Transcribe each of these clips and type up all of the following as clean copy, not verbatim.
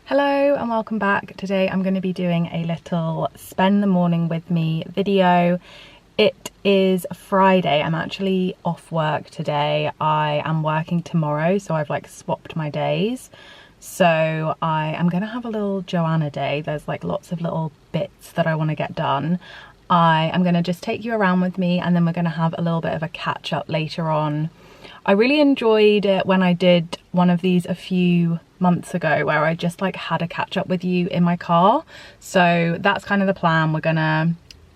Hello and welcome back. Today I'm going to be doing a little spend the morning with me video. It is Friday. I'm actually off work today. I am working tomorrow, so I've like swapped my days. So I am going to have a little Joanna day. There's like lots of little bits that I want to get done. I am going to just take you around with me, and then we're going to have a little bit of a catch up later on. I really enjoyed it when I did one of these a few months ago where I just like had a catch up with you in my car. So that's kind of the plan. We're gonna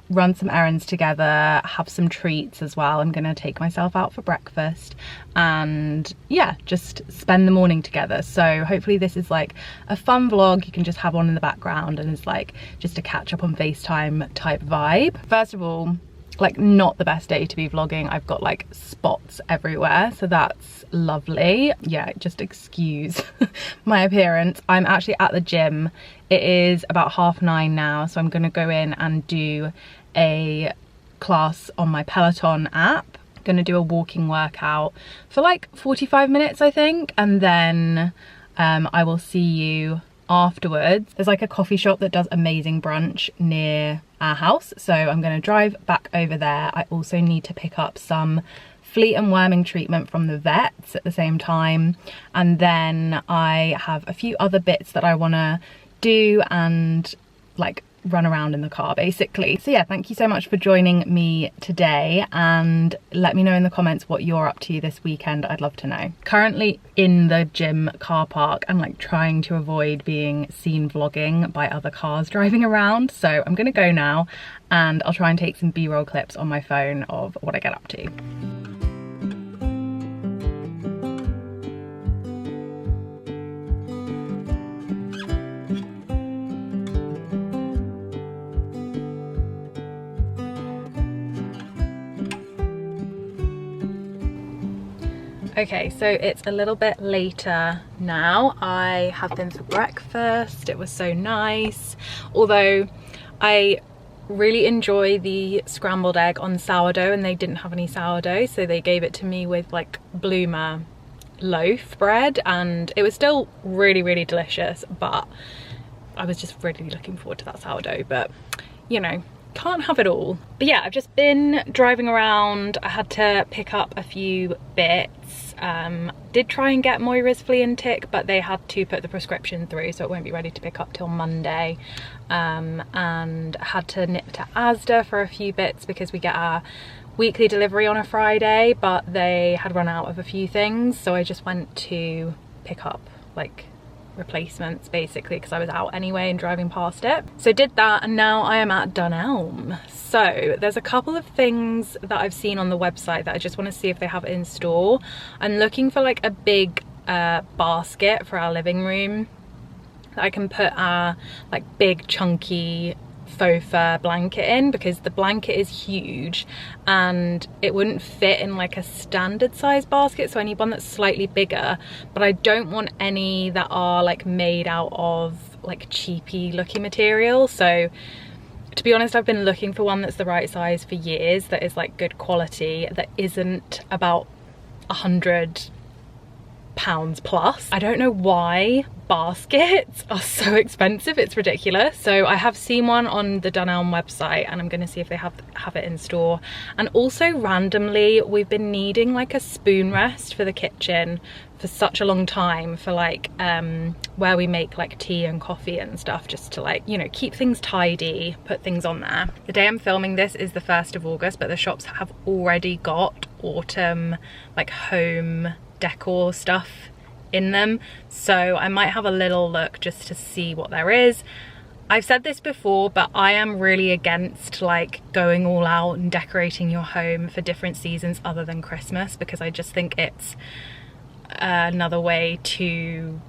run some errands together, have some treats as well. I'm gonna take myself out for breakfast and yeah, just spend the morning together. So hopefully this is like a fun vlog you can just have on in the background and it's like just a catch up on FaceTime type vibe. First of all, like not the best day to be vlogging. I've got like spots everywhere, so that's lovely. Yeah, just excuse my appearance. I'm actually at the gym. It is about 9:30 now, so I'm gonna go in and do a class on my Peloton app. I'm gonna do a walking workout for like 45 minutes, I think, and then I will see you afterwards. There's like a coffee shop that does amazing brunch near our house, so I'm going to drive back over there. I also need to pick up some flea and worming treatment from the vets at the same time, and then I have a few other bits that I want to do and like run around in the car basically. So yeah, thank you so much for joining me today, and let me know in the comments what you're up to this weekend. I'd love to know. Currently in the gym car park and like trying to avoid being seen vlogging by other cars driving around, so I'm gonna go now and I'll try and take some b-roll clips on my phone of what I get up to. Okay, so it's a little bit later now. I have been for breakfast. It was so nice. Although I really enjoy the scrambled egg on sourdough, and they didn't have any sourdough, so they gave it to me with like Bloomer loaf bread, and it was still really, really delicious, but I was just really looking forward to that sourdough, but you know, can't have it all. But yeah, I've just been driving around. I had to pick up a few bits. Did try and get Moira's flea and tick, but they had to put the prescription through, so it won't be ready to pick up till Monday. And had to nip to Asda for a few bits because we get our weekly delivery on a Friday, but they had run out of a few things, so I just went to pick up like replacements basically because I was out anyway and driving past it. So did that, and now I am at Dunelm. So there's a couple of things that I've seen on the website that I just want to see if they have it in store. I'm looking for like a big basket for our living room that I can put our like big chunky faux fur blanket in, because the blanket is huge and it wouldn't fit in like a standard size basket, so I need one that's slightly bigger, but I don't want any that are like made out of like cheapy looking material. So to be honest, I've been looking for one that's the right size for years, that is like good quality, that isn't about £100 plus. I don't know why baskets are so expensive, it's ridiculous. So I have seen one on the Dunelm website, and I'm going to see if they have it in store. And also randomly, we've been needing like a spoon rest for the kitchen for such a long time, for like where we make like tea and coffee and stuff, just to like, you know, keep things tidy, put things on there. The day I'm filming this is the 1st of August, but the shops have already got autumn like home decor stuff in them, so I might have a little look just to see what there is. I've said this before, but I am really against like going all out and decorating your home for different seasons other than Christmas, because I just think it's another way to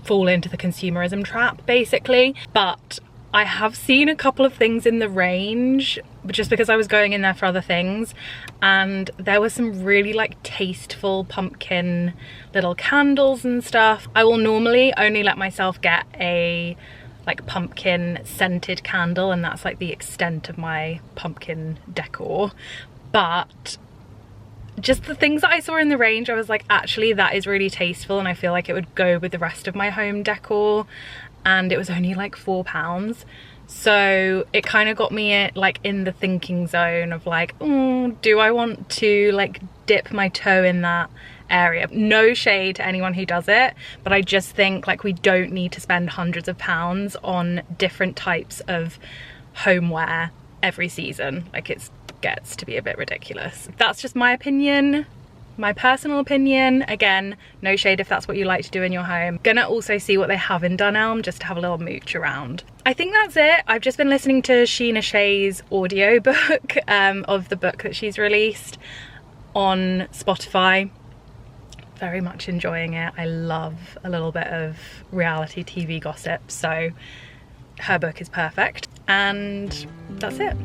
fall into the consumerism trap basically. But I have seen a couple of things in the range, just because I was going in there for other things, and there were some really like tasteful pumpkin little candles and stuff. I will normally only let myself get a like pumpkin scented candle, and that's like the extent of my pumpkin decor, but just the things that I saw in the range, I was like, actually that is really tasteful and I feel like it would go with the rest of my home decor, and it was only like £4. So it kind of got me like in the thinking zone of like, do I want to like dip my toe in that area? No shade to anyone who does it, but I just think like we don't need to spend hundreds of pounds on different types of homeware every season. Like it gets to be a bit ridiculous. That's just my opinion, my personal opinion. Again, no shade if that's what you like to do in your home. Gonna also see what they have in Dunelm just to have a little mooch around. I think that's it. I've just been listening to Sheena Shea's audiobook of the book that she's released on Spotify. Very much enjoying it. I love a little bit of reality TV gossip, so her book is perfect. And that's it.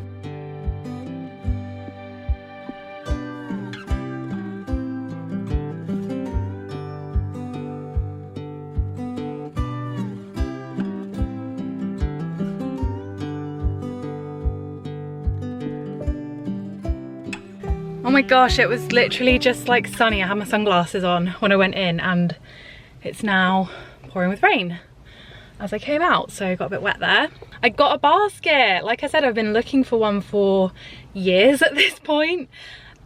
Oh my gosh, it was literally just like sunny. I had my sunglasses on when I went in and it's now pouring with rain as I came out, so I got a bit wet there. I got a basket. Like I said, I've been looking for one for years at this point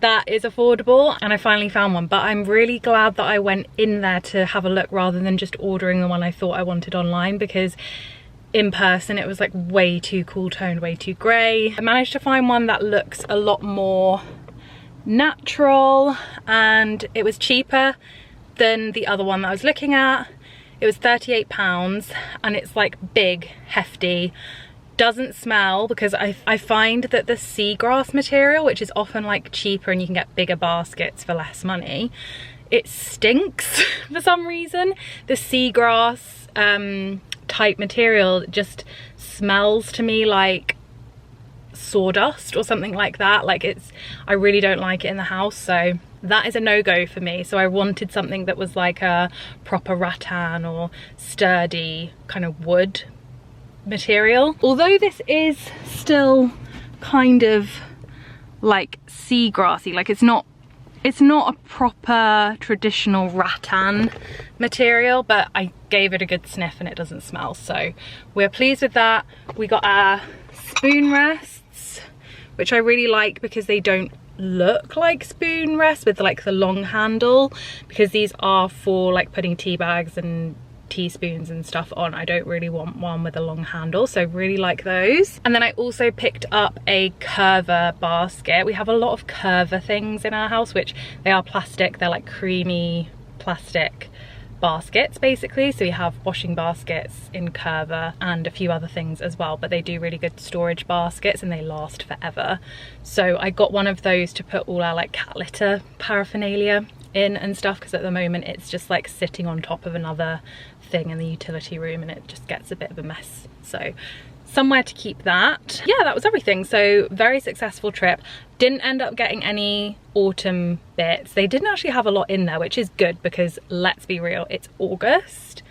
that is affordable, and I finally found one, but I'm really glad that I went in there to have a look rather than just ordering the one I thought I wanted online, because in person it was like way too cool toned, way too grey. I managed to find one that looks a lot more natural and it was cheaper than the other one that I was looking at. It was £38 and it's like big, hefty, doesn't smell, because I find that the seagrass material, which is often like cheaper and you can get bigger baskets for less money, it stinks for some reason. The seagrass type material just smells to me like sawdust or something like that. Like I really don't like it in the house, so that is a no-go for me. So I wanted something that was like a proper rattan or sturdy kind of wood material. Although this is still kind of like seagrassy, like it's not a proper traditional rattan material, but I gave it a good sniff and it doesn't smell, so we're pleased with that. We got our spoon rests, which I really like because they don't look like spoon rests with like the long handle, because these are for like putting tea bags and teaspoons and stuff on. I don't really want one with a long handle, so really like those. And then I also picked up a curver basket. We have a lot of curver things in our house, which they are plastic. They're like creamy plastic baskets basically. So we have washing baskets in curver and a few other things as well, but they do really good storage baskets and they last forever. So I got one of those to put all our like cat litter paraphernalia in and stuff, because at the moment it's just like sitting on top of another thing in the utility room and it just gets a bit of a mess. So somewhere to keep that. Yeah, that was everything. So very successful trip. Didn't end up getting any autumn bits. They didn't actually have a lot in there, which is good because let's be real, it's August.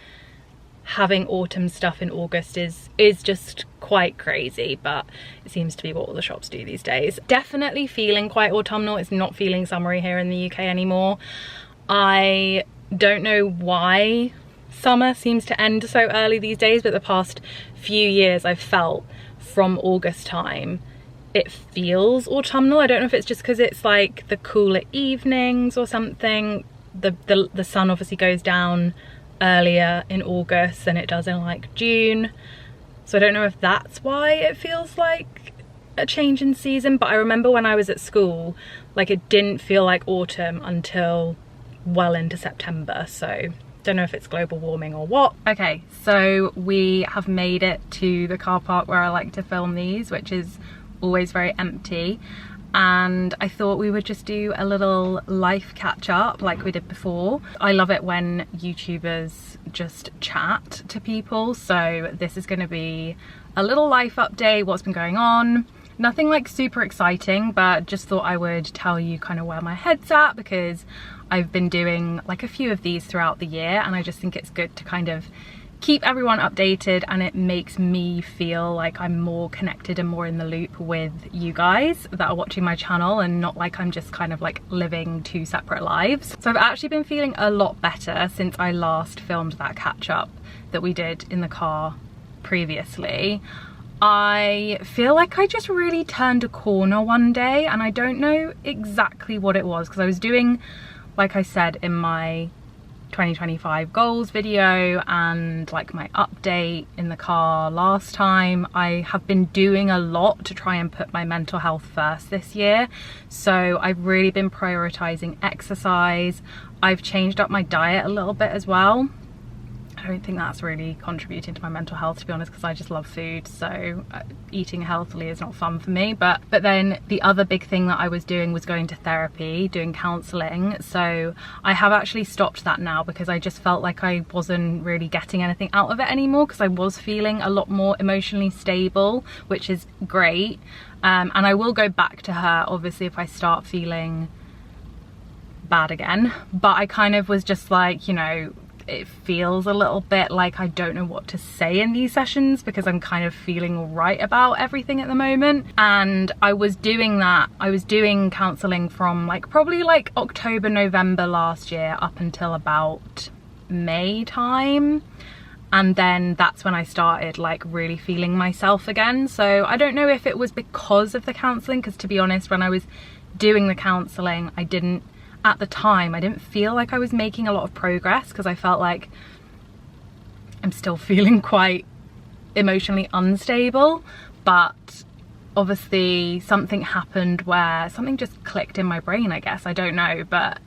Having autumn stuff in August is just quite crazy, but it seems to be what all the shops do these days. Definitely feeling quite autumnal. It's not feeling summery here in the UK anymore. I don't know why summer seems to end so early these days, but the past few years I've felt from August time it feels autumnal. I don't know if it's just because it's like the cooler evenings or something. The sun obviously goes down earlier in August than it does in like June, so I don't know if that's why it feels like a change in season. But I remember when I was at school, like it didn't feel like autumn until well into September, so don't know if it's global warming or what. Okay, so we have made it to the car park where I like to film these, which is always very empty, and I thought we would just do a little life catch up like we did before. I love it when YouTubers just chat to people, so this is going to be a little life update, what's been going on. Nothing like super exciting, but just thought I would tell you kind of where my head's at, because I've been doing like a few of these throughout the year and I just think it's good to kind of keep everyone updated, and it makes me feel like I'm more connected and more in the loop with you guys that are watching my channel, and not like I'm just kind of like living two separate lives. So I've actually been feeling a lot better since I last filmed that catch up that we did in the car previously. I feel like I just really turned a corner one day, and I don't know exactly what it was, because I was doing, like I said in my 2025 goals video and like my update in the car last time, I have been doing a lot to try and put my mental health first this year. So I've really been prioritizing exercise. I've changed up my diet a little bit as well. I don't think that's really contributing to my mental health, to be honest, because I just love food, so eating healthily is not fun for me. But then the other big thing that I was doing was going to therapy, doing counselling. So I have actually stopped that now, because I just felt like I wasn't really getting anything out of it anymore, because I was feeling a lot more emotionally stable, which is great. And I will go back to her, obviously, if I start feeling bad again. But I kind of was just like, you know, it feels a little bit like I don't know what to say in these sessions, because I'm kind of feeling all right about everything at the moment. And I was doing that, I was doing counselling from like probably like October, November last year up until about May time. And then that's when I started like really feeling myself again. So I don't know if it was because of the counselling, because to be honest, when I was doing the counselling, at the time I didn't feel like I was making a lot of progress, because I felt like I'm still feeling quite emotionally unstable. But obviously something happened where something just clicked in my brain, I guess. I don't know, but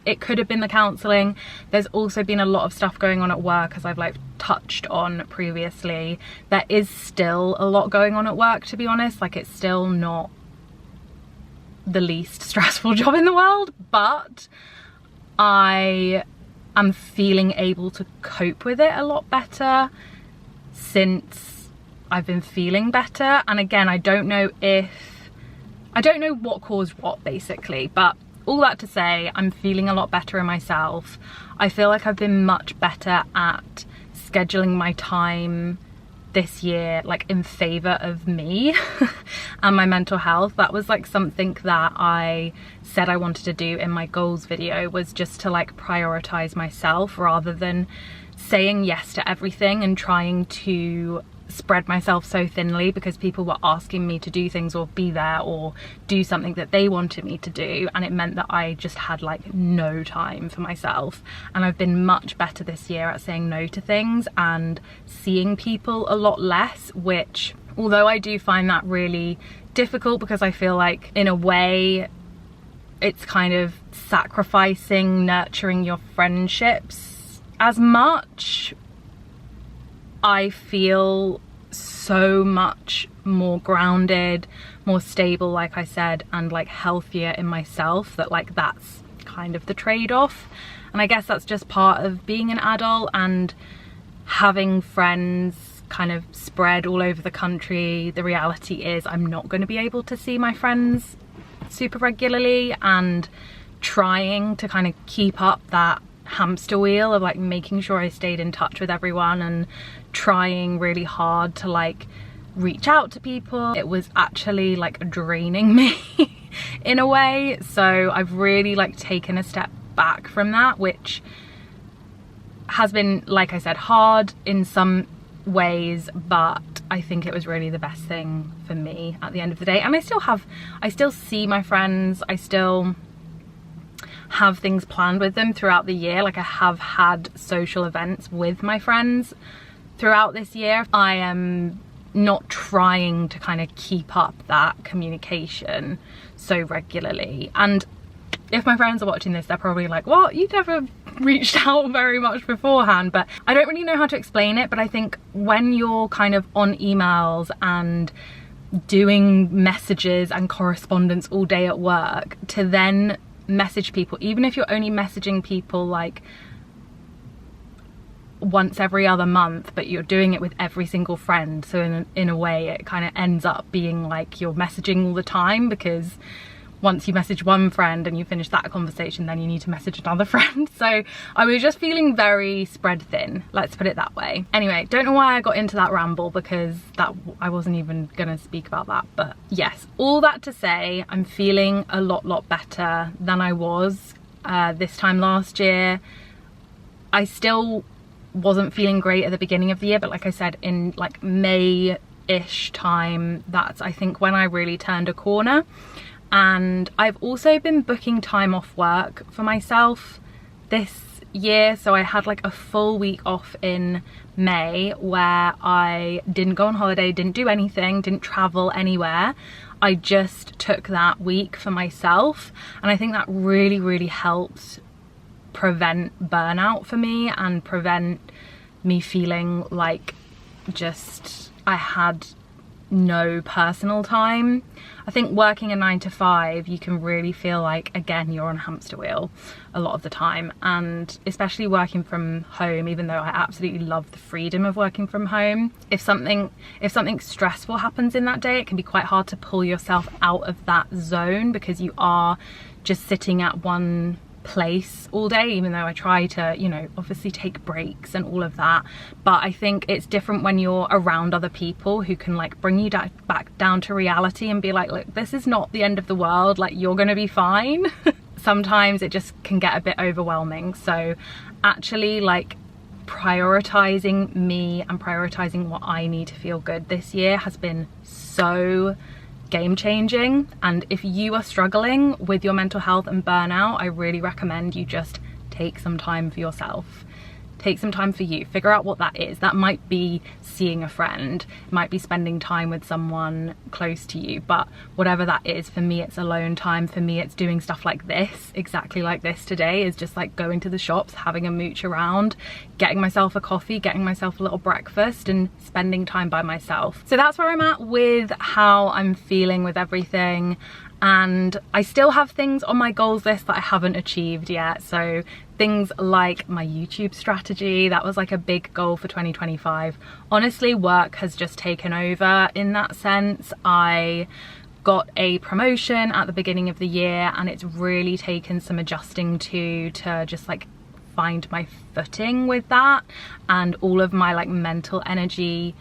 it could have been the counselling. There's also been a lot of stuff going on at work, as I've like touched on previously. There is still a lot going on at work, to be honest. Like, it's still not the least stressful job in the world, but I am feeling able to cope with it a lot better since I've been feeling better. And again, I don't know what caused what, basically, but all that to say, I'm feeling a lot better in myself. I feel like I've been much better at scheduling my time this year, like in favor of me and my mental health. That was like something that I said I wanted to do in my goals video, was just to like prioritize myself rather than saying yes to everything and trying to spread myself so thinly because people were asking me to do things or be there or do something that they wanted me to do, and it meant that I just had like no time for myself. And I've been much better this year at saying no to things and seeing people a lot less, which, although I do find that really difficult because I feel like in a way it's kind of sacrificing nurturing your friendships as much, I feel so much more grounded, more stable, like I said, and like healthier in myself, that like that's kind of the trade-off. And I guess that's just part of being an adult and having friends kind of spread all over the country. The reality is I'm not going to be able to see my friends super regularly, and trying to kind of keep up that hamster wheel of like making sure I stayed in touch with everyone and trying really hard to like reach out to people, it was actually like draining me in a way. So I've really like taken a step back from that, which has been, like I said, hard in some ways, but I think it was really the best thing for me at the end of the day. And I still see my friends, I still have things planned with them throughout the year. Like, I have had social events with my friends throughout this year. I am not trying to kind of keep up that communication so regularly. And if my friends are watching this, they're probably like, what, you never reached out very much beforehand. But I don't really know how to explain it, but I think when you're kind of on emails and doing messages and correspondence all day at work, to then message people, even if you're only messaging people like once every other month, but you're doing it with every single friend, so in a way it kind of ends up being like you're messaging all the time, because once you message one friend and you finish that conversation, then you need to message another friend. So I was just feeling very spread thin, let's put it that way. Anyway, don't know why I got into that ramble, because I wasn't even gonna speak about that. But yes, all that to say, I'm feeling a lot better than I was this time last year. I still wasn't feeling great at the beginning of the year, but like I said, in like May-ish time, that's I think when I really turned a corner. And I've also been booking time off work for myself this year. So I had like a full week off in May where I didn't go on holiday, didn't do anything, didn't travel anywhere. I just took that week for myself, and I think that really helped prevent burnout for me and prevent me feeling like just I had no personal time. I think working a 9 to 5, you can really feel like, again, you're on a hamster wheel a lot of the time. And especially working from home, even though I absolutely love the freedom of working from home, if something stressful happens in that day, it can be quite hard to pull yourself out of that zone, because you are just sitting at one place all day, even though I try to, you know, obviously take breaks and all of that. But I think it's different when you're around other people who can like bring you back down to reality and be like, look, this is not the end of the world, like you're gonna be fine. Sometimes it just can get a bit overwhelming. So actually like prioritizing me and prioritizing what I need to feel good this year has been so game changing. And if you are struggling with your mental health and burnout, I really recommend you just take some time for yourself. Take some time for you. Figure out what that is. That might be seeing a friend, it might be spending time with someone close to you, but whatever that is, for me it's alone time. For me it's doing stuff like this, exactly like this today, is just like going to the shops, having a mooch around, getting myself a coffee, getting myself a little breakfast, and spending time by myself. So that's where I'm at with how I'm feeling with everything. And I still have things on my goals list that I haven't achieved yet. So things like my YouTube strategy, that was like a big goal for 2025. Honestly, work has just taken over in that sense. I got a promotion at the beginning of the year, and it's really taken some adjusting to just like find my footing with that, and all of my like mental energy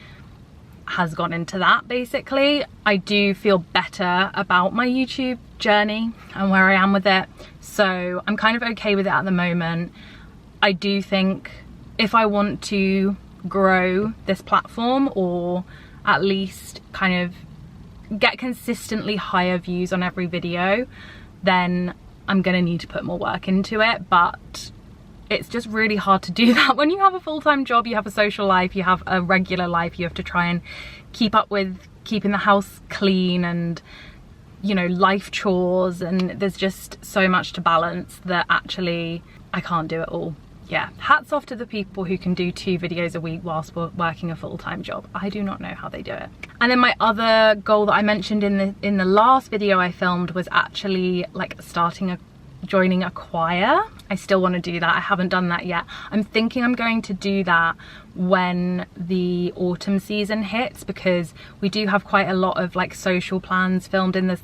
has gone into that. Basically, I do feel better about my YouTube journey and where I am with it, so I'm kind of okay with it at the moment. I do think if I want to grow this platform, or at least kind of get consistently higher views on every video, then I'm gonna need to put more work into it. But it's just really hard to do that when you have a full-time job, you have a social life, you have a regular life, you have to try and keep up with keeping the house clean and, you know, life chores, and there's just so much to balance that actually I can't do it all. Yeah, hats off to the people who can do 2 videos a week whilst working a full-time job. I do not know how they do it. And then my other goal that I mentioned in the last video I filmed was actually like joining a choir. I still want to do that. I haven't done that yet. I'm thinking I'm going to do that when the autumn season hits, because we do have quite a lot of like social plans filmed in the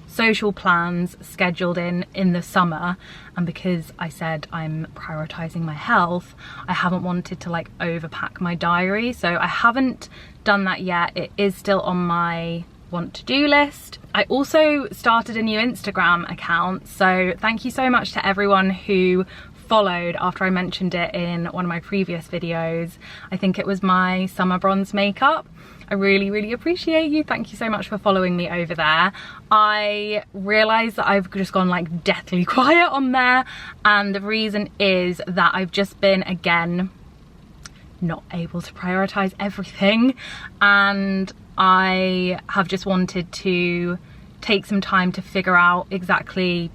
social plans scheduled in the summer, and because I said I'm prioritizing my health, I haven't wanted to like overpack my diary, so I haven't done that yet. It is still on my want to do list. I also started a new Instagram account, so thank you so much to everyone who followed after I mentioned it in one of my previous videos. I think it was my summer bronze makeup. I really appreciate you. Thank you so much for following me over there. I realized that I've just gone like deathly quiet on there, and the reason is that I've just been, again, not able to prioritize everything, and I have just wanted to take some time to figure out exactly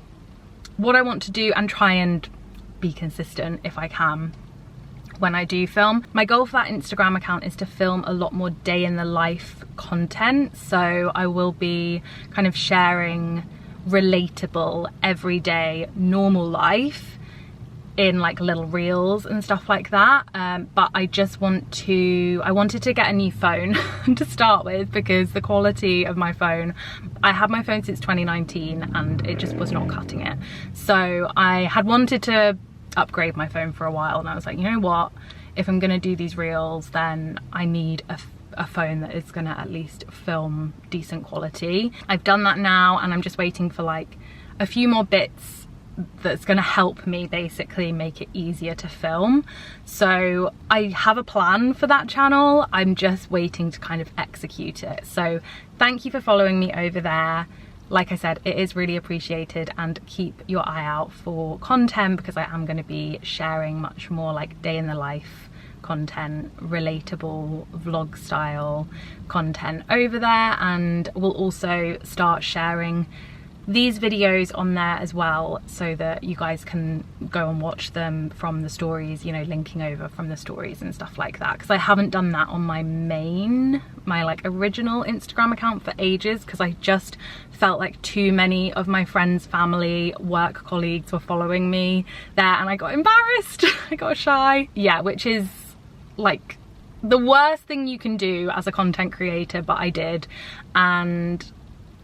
what I want to do and try and be consistent if I can when I do film. My goal for that Instagram account is to film a lot more day in the life content, so I will be kind of sharing relatable, everyday, normal life in like little reels and stuff like that, but I wanted to get a new phone to start with, because the quality of my phone, I had my phone since 2019 and it just was not cutting it. So I had wanted to upgrade my phone for a while, and I was like, you know what, if I'm gonna do these reels, then I need a phone that is gonna at least film decent quality. I've done that now, and I'm just waiting for like a few more bits that's going to help me basically make it easier to film. So I have a plan for that channel, I'm just waiting to kind of execute it. So thank you for following me over there. Like I said, it is really appreciated, and keep your eye out for content, because I am going to be sharing much more like day in the life content, relatable vlog style content over there, and we'll also start sharing these videos on there as well, so that you guys can go and watch them from the stories, you know, linking over from the stories and stuff like that, because I haven't done that on my like original Instagram account for ages, because I just felt like too many of my friends, family, work colleagues were following me there, and I got embarrassed. I got shy. Yeah, which is like the worst thing you can do as a content creator, but I did. And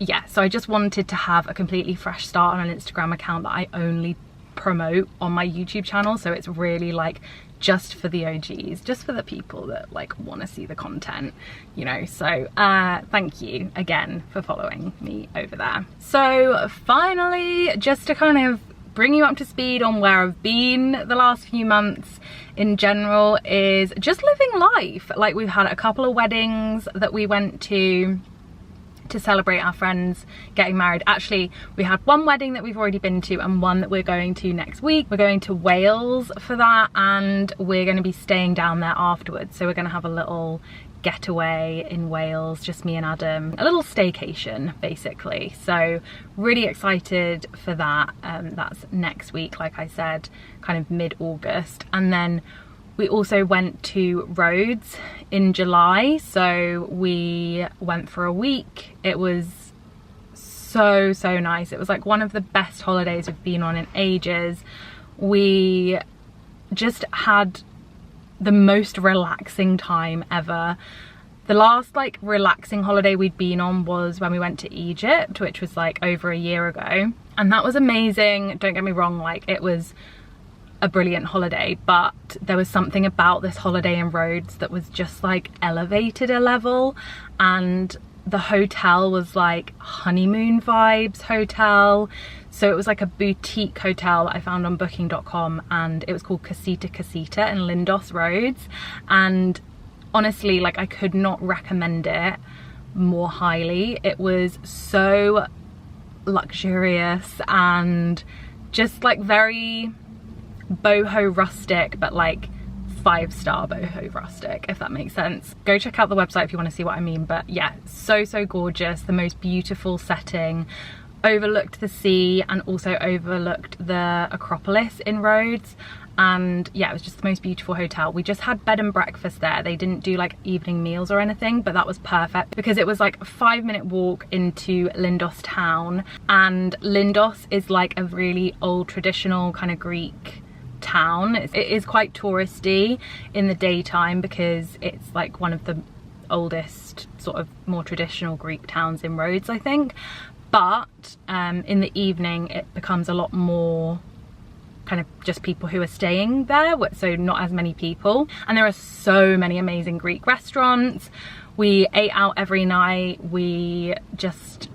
yeah, so I just wanted to have a completely fresh start on an Instagram account that I only promote on my YouTube channel. So it's really like just for the OGs, just for the people that like want to see the content, you know. So thank you again for following me over there. So finally, just to kind of bring you up to speed on where I've been the last few months in general, is just living life. Like, we've had a couple of weddings that we went to celebrate our friends getting married. Actually, we had one wedding that we've already been to, and one that we're going to next week. We're going to Wales for that, and we're going to be staying down there afterwards. So we're going to have a little getaway in Wales, just me and Adam, a little staycation basically. So really excited for that. That's next week, like I said, kind of mid-August. And then we also went to Rhodes in July, so we went for a week. It was so nice. It was like one of the best holidays we've been on in ages. We just had the most relaxing time ever. The last like relaxing holiday we'd been on was when we went to Egypt, which was like over a year ago, and that was amazing. Don't get me wrong, like it was a brilliant holiday, but there was something about this holiday in Rhodes that was just like elevated a level. And the hotel was like honeymoon vibes hotel. So it was like a boutique hotel that I found on booking.com, and it was called Casita Casita in Lindos, Rhodes. And honestly, like I could not recommend it more highly. It was so luxurious and just like very boho rustic, but like 5-star boho rustic, if that makes sense. Go check out the website if you want to see what I mean. But yeah, so gorgeous, the most beautiful setting, overlooked the sea and also overlooked the Acropolis in Rhodes. And yeah, it was just the most beautiful hotel. We just had bed and breakfast there. They didn't do like evening meals or anything, but that was perfect because it was like a 5-minute walk into Lindos town. And Lindos is like a really old traditional kind of Greek town. It is quite touristy in the daytime because it's like one of the oldest sort of more traditional Greek towns in Rhodes, I think. But in the evening it becomes a lot more kind of just people who are staying there, so not as many people. And there are so many amazing Greek restaurants. We ate out every night. We just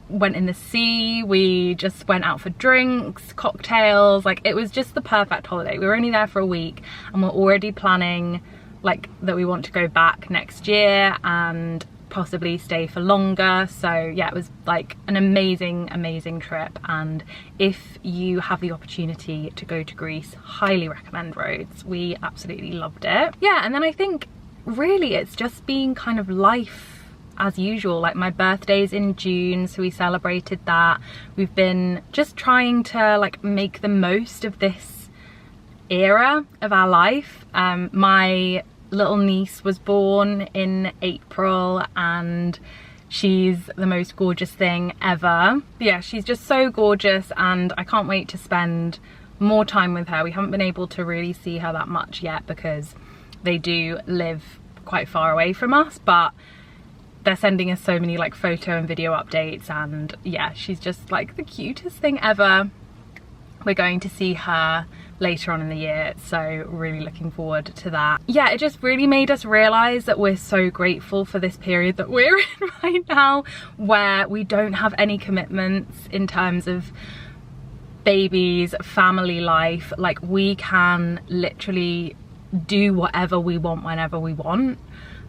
went in the sea. We just went out for drinks, cocktails. Like it was just the perfect holiday. We were only there for a week and we're already planning like that we want to go back next year and possibly stay for longer. So yeah, it was like an amazing trip. And if you have the opportunity to go to Greece, highly recommend Rhodes. We absolutely loved it. Yeah, and then I think really it's just been kind of life as usual. Like my birthday's in June, so we celebrated that. We've been just trying to like make the most of this era of our life. My little niece was born in April and she's the most gorgeous thing ever. But yeah, she's just so gorgeous and I can't wait to spend more time with her. We haven't been able to really see her that much yet because they do live quite far away from us, but they're sending us so many like photo and video updates, and yeah, she's just like the cutest thing ever. We're going to see her later on in the year, so really looking forward to that. Yeah, it just really made us realize that we're so grateful for this period that we're in right now, where we don't have any commitments in terms of babies, family life. Like, we can literally do whatever we want whenever we want.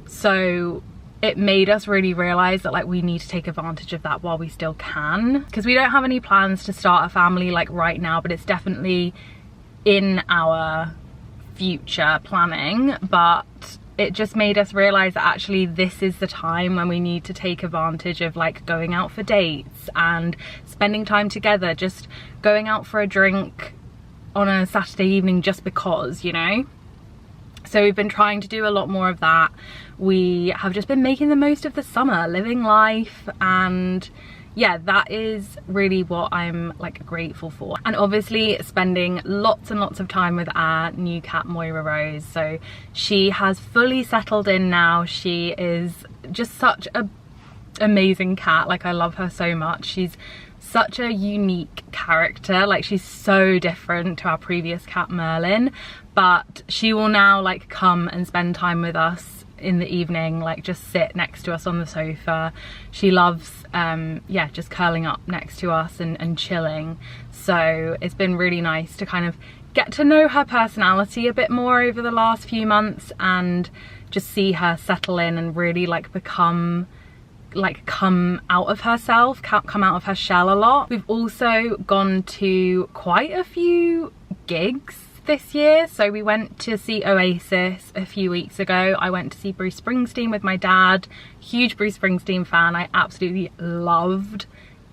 So it made us really realize that like we need to take advantage of that while we still can, because we don't have any plans to start a family like right now, but it's definitely in our future planning. But it just made us realize that actually this is the time when we need to take advantage of like going out for dates and spending time together, just going out for a drink on a Saturday evening just because, you know. So we've been trying to do a lot more of that. We have just been making the most of the summer, living life, and yeah, that is really what I'm like grateful for. And obviously spending lots and lots of time with our new cat Moira Rose. So she has fully settled in now. She is just such a amazing cat. Like, I love her so much. She's such a unique character. Like, she's so different to our previous cat Merlin, but she will now like come and spend time with us in the evening, like just sit next to us on the sofa. She loves yeah, just curling up next to us and chilling. So it's been really nice to kind of get to know her personality a bit more over the last few months and just see her settle in and really like become like come out of herself, come out of her shell a lot. We've also gone to quite a few gigs this year. So we went to see Oasis a few weeks ago. I went to see Bruce Springsteen with my dad. Huge Bruce Springsteen fan. I absolutely loved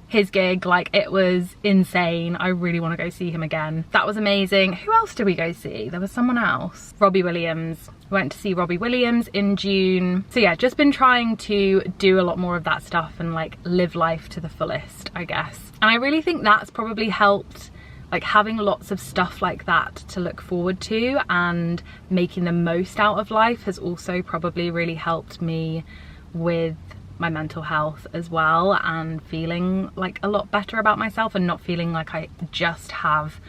his gig. Like, it was insane. I really want to go see him again. That was amazing. Who else did we go see? There was someone else. Robbie Williams. We went to see Robbie Williams in June. So yeah, just been trying to do a lot more of that stuff and like live life to the fullest, I guess. And I really think that's probably helped, like having lots of stuff like that to look forward to and making the most out of life has also probably really helped me with my mental health as well, and feeling like a lot better about myself and not feeling like I just have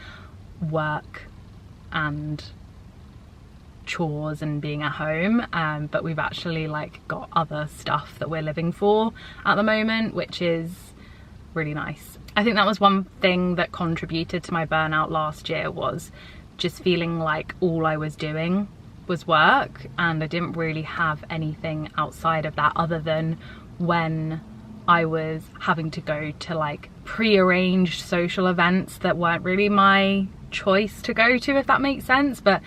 work and chores and being at home, but we've actually like got other stuff that we're living for at the moment, which is really nice. I think that was one thing that contributed to my burnout last year, was just feeling like all I was doing was work and I didn't really have anything outside of that, other than when I was having to go to like pre-arranged social events that weren't really my choice to go to, if that makes sense. But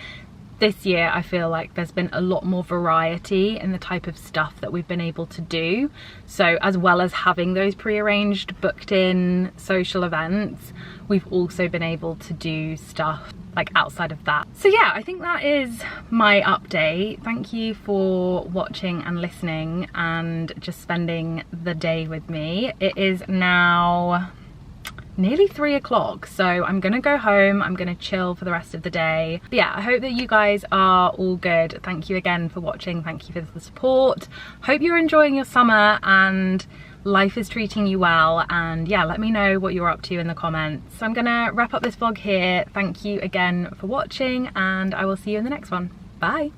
this year I feel like there's been a lot more variety in the type of stuff that we've been able to do. So as well as having those pre-arranged, booked in social events, we've also been able to do stuff like outside of that. So yeah, I think that is my update. Thank you for watching and listening and just spending the day with me. It is now nearly 3 o'clock, so I'm gonna go home. I'm gonna chill for the rest of the day. But yeah, I hope that you guys are all good. Thank you again for watching. Thank you for the support. Hope you're enjoying your summer and life is treating you well, and yeah, let me know what you're up to in the comments. So I'm gonna wrap up this vlog here. Thank you again for watching and I will see you in the next one. Bye.